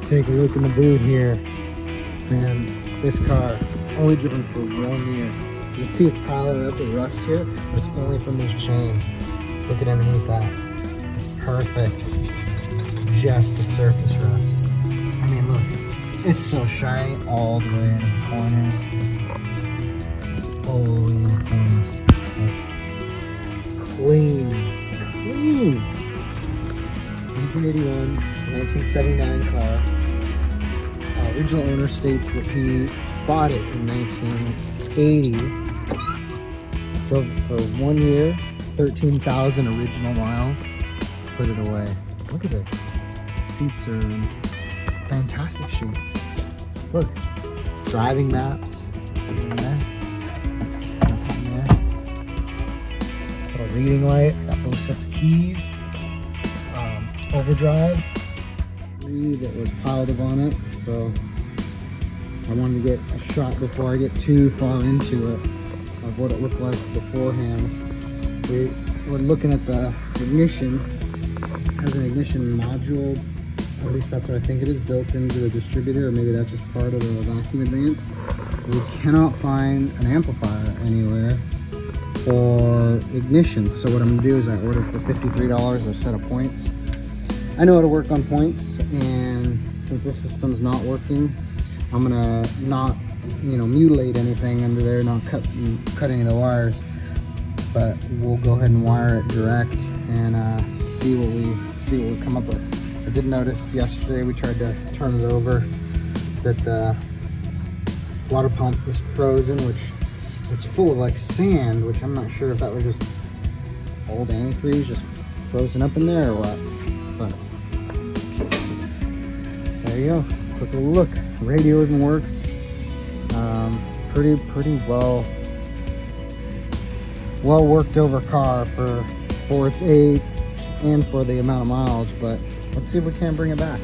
take a look in the boot here. Man, this car only driven for 1 year. You can see it's piled up with rust here, but it's only from these chains. Look at underneath that. It's perfect. It's just the surface rust. I mean, look, it's so shiny all the way into the corners. All the way into the corners. Like, clean. 1981, it's a 1979 car. Original owner states that he bought it in 1980. Drove it for 1 year, 13,000 original miles. Put it away. Look at this. Seats are in fantastic shape. Look, driving maps. It's in there. Nothing there. Got a reading light. Got both sets of keys. Overdrive that was piled up on it, so I wanted to get a shot before I get too far into it of what it looked like beforehand. We're looking at the ignition. It has an ignition module, at least that's what I think it is, built into the distributor, or maybe that's just part of the vacuum advance. We cannot find an amplifier anywhere for ignition, so what I'm going to do is I ordered for $53 a set of points. I know how to work on points, and since this system's not working, I'm gonna not, mutilate anything under there, not cut any of the wires, but we'll go ahead and wire it direct and see what we come up with. I did notice yesterday we tried to turn it over that the water pump is frozen, which it's full of like sand, which I'm not sure if that was just old antifreeze just frozen up in there or what, but there you go. Quick little look. Radio even works. Pretty well worked over car for its age and for the amount of mileage. But let's see if we can bring it back.